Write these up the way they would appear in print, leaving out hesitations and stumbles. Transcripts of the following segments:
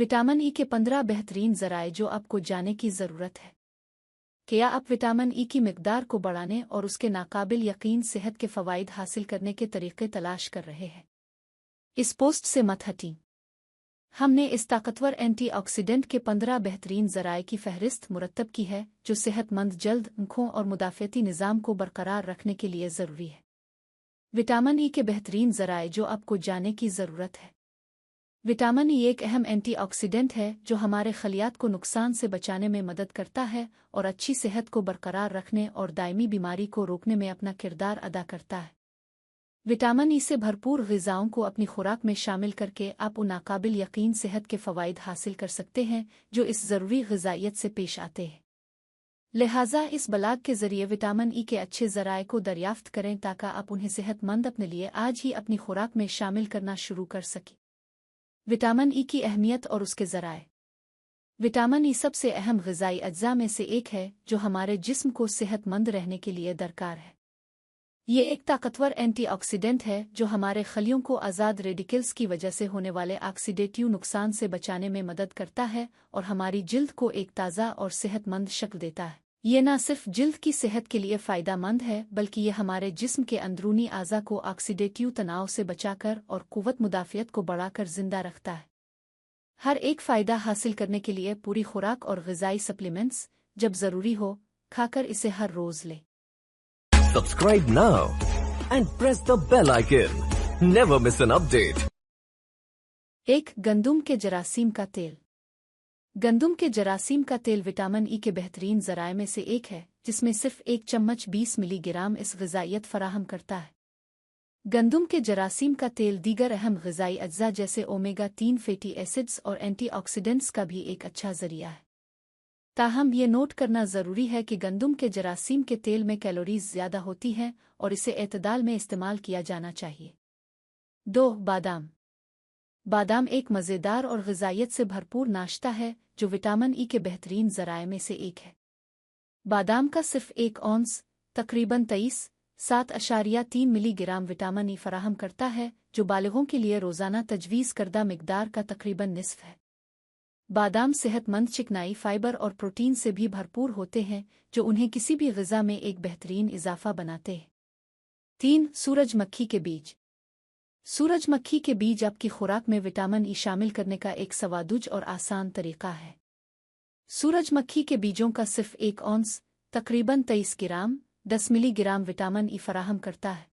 Vitamin E के 15 बेहतरीन ज़राए जो आपको जानने की ज़रूरत है। क्या आप विटामिन ई की मिकदार को बढ़ाने और उसके नाकाबिल यकीन सेहत के फ़वाइद हासिल करने के तरीक़े तलाश कर रहे हैं? इस पोस्ट से मत हटें। हमने इस ताकतवर एंटीऑक्सीडेंट के 15 बेहतरीन ज़राए की फ़हरिस्त मुरतब की है जो सेहतमंद जल्द, आँखों और मुदाफ़ाती निज़ाम को बरकरार रखने के लिए ज़रूरी है। विटामिन ई के बेहतरीन ज़राए जो आपको जानने की ज़रूरत है। विटामिन ई एक अहम एंटीऑक्सीडेंट है जो हमारे खलियात को नुकसान से बचाने में मदद करता है और अच्छी सेहत को बरकरार रखने और दायमी बीमारी को रोकने में अपना किरदार अदा करता है। विटामिन ई से भरपूर ग़िज़ाओं को अपनी खुराक में शामिल करके आप उन नाकाबिल यकीन सेहत के फ़वाइद हासिल कर सकते हैं जो इस ज़रूरी ग़िज़ाइयत से पेश आते हैं। लिहाजा इस ब्लॉग के ज़रिए विटामिन ई के अच्छे ज़राए को दरियाफ़्त करें ताकि आप उन्हें सेहतमंद अपने लिए आज ही अपनी खुराक में शामिल करना शुरू कर सकें। विटामिन ई की अहमियत और उसके ज़राए। विटामिन ई सबसे अहम ग़िज़ाई अज्जा में से एक है जो हमारे जिस्म को सेहतमंद रहने के लिए दरकार है। ये एक ताकतवर एंटीऑक्सीडेंट है जो हमारे खलियों को आज़ाद रेडिकल्स की वजह से होने वाले ऑक्सीडेटिव नुकसान से बचाने में मदद करता है और हमारी जिल्द को एक ताज़ा और सेहतमंद शक्ल देता है। ये न सिर्फ जिल्द की सेहत के लिए फ़ायदेमंद है बल्कि ये हमारे जिस्म के अंदरूनी आज़ा को ऑक्सीडेटिव तनाव से बचाकर और क़ुव्वत मुदाफ़ियत को बढ़ाकर ज़िंदा रखता है। हर एक फ़ायदा हासिल करने के लिए पूरी खुराक और ग़िज़ाई सप्लीमेंट्स जब ज़रूरी हो खाकर इसे हर रोज़ ले। Subscribe now and press the bell icon. Never miss an update. एक गंदुम के जरासीम का तेल। गंदुम के जरासीम का तेल विटामिन ई के बेहतरीन ज़राए में से एक है जिसमें सिर्फ 1 चम्मच 20 मिलीग्राम इस ग़िज़ाइयत फ़राहम करता है। गंदुम के जरासीम का तेल दीगर अहम ग़िज़ाई अज्जा जैसे ओमेगा 3 फैटी एसिड्स और एंटीऑक्सीडेंट्स का भी एक अच्छा ज़रिया है। ताहम ये नोट करना ज़रूरी है कि गंदुम के जरासीम के तेल में कैलोरीज़ ज़्यादा होती हैं और इसे एतदाल में इस्तेमाल किया जाना चाहिए। 2. बादाम। बादाम एक मज़ेदार और ग़िज़ाइयत से भरपूर नाश्ता है जो विटामिन ई के बेहतरीन ज़राए में से एक है। बादाम का सिर्फ 1 औंस तकरीबन 23.3 मिलीग्राम विटामिन ई फ़राहम करता है जो बालिग़ों के लिए रोज़ाना तजवीज़ करदा मिकदार का तकरीबन निस्फ़ है। बादाम सेहतमंद चिकनाई, फ़ाइबर और प्रोटीन से भी भरपूर होते हैं जो उन्हें किसी भी ग़िज़ा में एक बेहतरीन इज़ाफ़ा बनाते हैं। 3. सूरजमुखी के बीज। सूरजमुखी के बीज आपकी खुराक में विटामिन ई शामिल करने का एक सवादुज और आसान तरीक़ा है। सूरजमुखी के बीजों का सिर्फ 1 औंस तकरीबन 23 ग्राम 10 मिलीग्राम विटामिन ई फ़राहम करता है।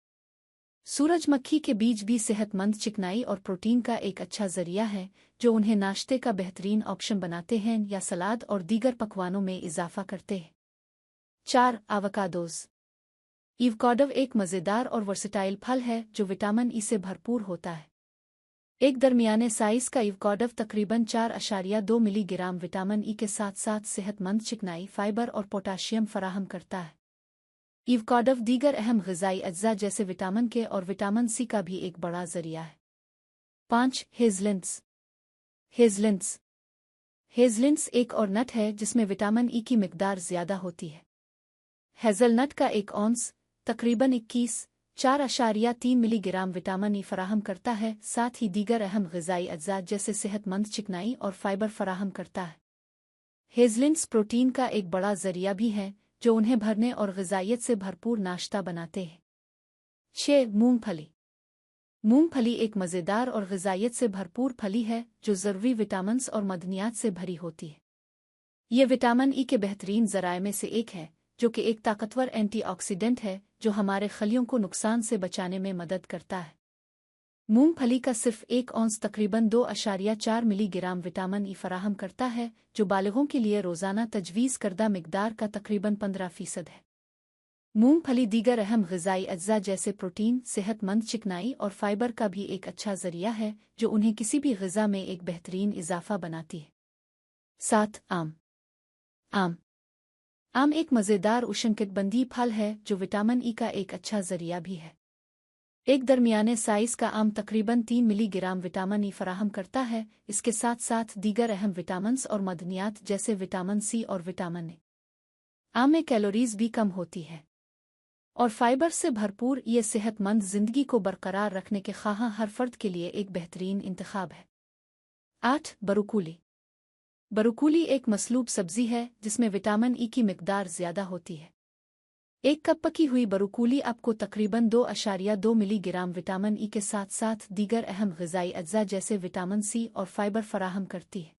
सूरजमुखी के बीज भी सेहतमंद चिकनाई और प्रोटीन का एक अच्छा ज़रिया है जो उन्हें नाश्ते का बेहतरीन ऑप्शन बनाते हैं या सलाद और दीगर पकवानों में इजाफ़ा करते हैं। 4. एवोकाडोज़। एवोकाडो एक मज़ेदार और वर्सेटाइल फल है जो विटामिन ई से भरपूर होता है। एक दरमियाने साइज़ का एवोकाडो तकरीबन 4.2 मिलीग्राम विटामिन ई के साथ साथ सेहतमंद चिकनाई, फ़ाइबर और पोटाशियम फ़राहम करता है। एवोकाडो दीगर अहम ग़िज़ाई अज्जा जैसे विटामिन के और विटामिन सी का भी एक बड़ा ज़रिया है। 5. हेज़लनट्स। हेज़लनट्स। हेज़लनट्स एक और नट है जिसमें विटामिन ई की मिकदार ज़्यादा होती है। हेज़लनट का 1 औंस तकरीबन 21.3 मिलीग्राम विटामिन ई फ़राहम करता है, साथ ही दीगर अहम ग़िज़ाई अज्जा जैसे सेहतमंद चिकनाई और फ़ाइबर फ़राहम करता है। हेज़लनट्स प्रोटीन का एक बड़ा ज़रिया भी है जो उन्हें भरने और ग़िज़ाइयत से भरपूर नाश्ता बनाते हैं। 6. मूंगफली। मूंगफली एक मज़ेदार और ग़िज़ाइयत से भरपूर फली है जो ज़रूरी विटामिन्स और मदनियात से भरी होती है। ये विटामिन ई के बेहतरीन ज़राए में से एक है जो कि एक ताकतवर एंटीऑक्सीडेंट है जो हमारे खलियों को नुकसान से बचाने में मदद करता है। मूंगफली का सिर्फ 1 औंस तकरीबन 2.4 मिलीग्राम विटामिन ई फ़राहम करता है जो बालिग़ों के लिए रोज़ाना तजवीज़ करदा मिकदार का तकरीबन 15% है। मूंगफली दीगर अहम ग़िज़ाई अज्जा जैसे प्रोटीन, सेहतमंद चिकनाई और फ़ाइबर का भी एक अच्छा ज़रिया है जो उन्हें किसी भी ग़िज़ा में एक बेहतरीन इज़ाफ़ा बनाती है। 7. आम। आम। आम एक मज़ेदार उष्णकटिबंधीय फल है जो विटामिन ई का एक अच्छा ज़रिया भी है। एक दरमियाने साइज़ का आम तकरीबन 3 मिलीग्राम विटामिन ई फ़राहम करता है। इसके साथ साथ दीगर अहम विटामिन्स और मदनियात जैसे विटामिन सी और विटामिन ए। आम में कैलोरीज़ भी कम होती है और फ़ाइबर से भरपूर, ये सेहतमंद ज़िंदगी को बरकरार रखने के ख़्वाह हर फ़र्द के लिए एक बेहतरीन इंतख़ाब है। 8. बरुकूली। बरुकूली एक मसलूब सब्जी है जिसमें विटामिन ई की मिकदार ज़्यादा होती है। एक कप पकी हुई बरुकूली आपको तकरीबन 2.2 मिलीग्राम विटामिन ई के साथ साथ दीगर अहम ग़िज़ाई अज्जा जैसे विटामिन सी और फाइबर फराहम करती है।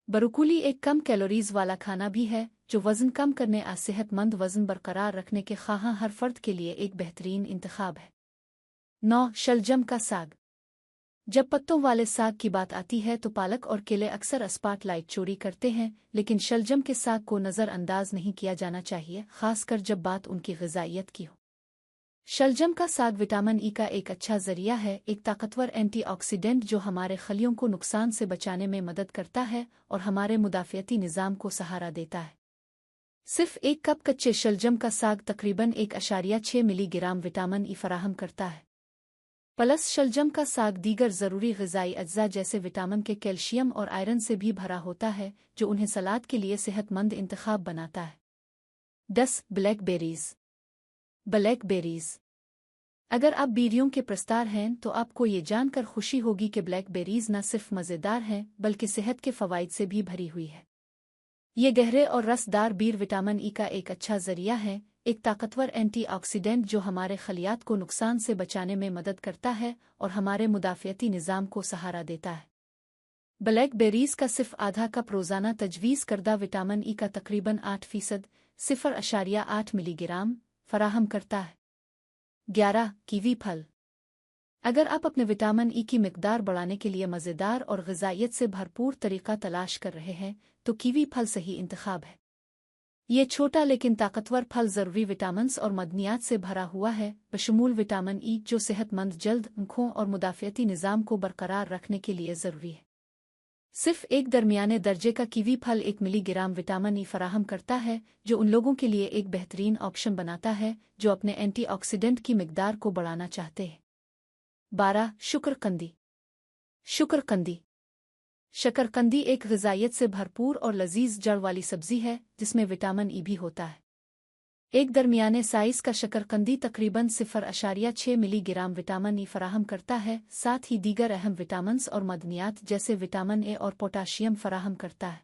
बरुकूली एक कम कैलोरीज वाला खाना भी है जो वज़न कम करने और सेहतमंद वज़न बरकरार रखने के ख़्वाहां हर फ़र्द के लिए एक बेहतरीन इंतखाब है। 9. शलजम का साग। जब पत्तों वाले साग की बात आती है तो पालक और केले अक्सर स्पॉटलाइट चोरी करते हैं, लेकिन शलजम के साग को नज़रअंदाज नहीं किया जाना चाहिए, खासकर जब बात उनकी ग़िज़ाइयत की हो। शलजम का साग विटामिन ई का एक अच्छा ज़रिया है, एक ताकतवर एंटीऑक्सीडेंट जो हमारे खलियों को नुकसान से बचाने में मदद करता है और हमारे मुदाफ़ियती निज़ाम को सहारा देता है। सिर्फ एक कप कच्चे शलजम का साग तकरीबन 1.6 मिलीग्राम विटामिन ई फराहम करता है। प्लस शलजम का साग दीगर ज़रूरी ग़िज़ाई अज्जा जैसे विटामिन के, कैल्शियम और आयरन से भी भरा होता है जो उन्हें सलाद के लिए सेहतमंद इंतखाब बनाता है। 10. ब्लैकबेरीज़। ब्लैकबेरीज़। अगर आप बीरियों के प्रस्तार हैं तो आपको ये जानकर खुशी होगी कि ब्लैकबेरीज़ न सिर्फ मज़ेदार हैं बल्कि सेहत के फ़वाइद से भी भरी हुई है। ये गहरे और रसदार बीर विटामिन ई का एक अच्छा ज़रिया है, एक ताकतवर एंटीऑक्सीडेंट जो हमारे खलियात को नुकसान से बचाने में मदद करता है और हमारे मुदाफ़ियती निज़ाम को सहारा देता है। ब्लैकबेरीज़ का सिर्फ आधा कप रोज़ाना तजवीज़ करदा विटामिन ई का तकरीबन 8% 0.8 मिलीग्राम फराहम करता है। 11. कीवी फल। अगर आप अपने विटामिन ई की मिकदार बढ़ाने के लिए मज़ेदार और ग़िज़ाइयत से भरपूर तरीक़ा तलाश कर रहे हैं तो कीवी फल सही इंतखाब है। ये छोटा लेकिन ताकतवर फल ज़रूरी विटामिन्स और मदनियात से भरा हुआ है, बशमूल विटामिन ई जो सेहतमंद जल्द, आँखों और मुदाफ़ियती निज़ाम को बरकरार रखने के लिए ज़रूरी है। सिर्फ एक दरमियाने दर्जे का कीवी फल 1 मिलीग्राम विटामिन ई फराहम करता है, जो उन लोगों के लिए एक बेहतरीन ऑप्शन बनाता है जो अपने एंटीऑक्सीडेंट की मिकदार को बढ़ाना चाहते हैं। 12. शुक्रकंदी। शुक्रकंदी। शकरकंदी एक ग़िज़ाइयत से भरपूर और लजीज जड़ वाली सब्ज़ी है जिसमें विटामिन ई भी होता है। एक दरमियाने साइज़ का शकरकंदी तकरीबन 0.6 मिलीग्राम विटामिन ई फराहम करता है, साथ ही दीगर अहम विटामिन्स और मदनियात जैसे विटामिन ए और पोटाशियम फराहम करता है।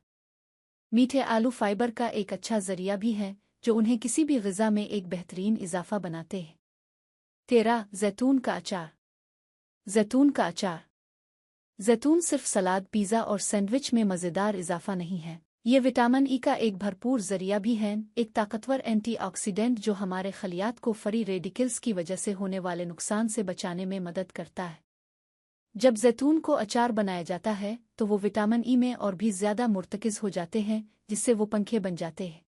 मीठे आलू फाइबर का एक अच्छा ज़रिया भी है जो उन्हें किसी भी ग़िज़ा में एक बेहतरीन इजाफ़ा बनाते हैं। 13. जैतून का अचार। जैतून का अचार। जैतून सिर्फ सलाद, पिज़्ज़ा और सैंडविच में मज़ेदार इजाफ़ा नहीं है, ये विटामिन ई का एक भरपूर ज़रिया भी है, एक ताकतवर एंटीऑक्सीडेंट जो हमारे खलियात को फ्री रेडिकल्स की वजह से होने वाले नुकसान से बचाने में मदद करता है। जब जैतून को अचार बनाया जाता है तो वो विटामिन ई में और भी ज़्यादा मुर्तकिज़ हो जाते हैं जिससे वो पंखे बन जाते हैं।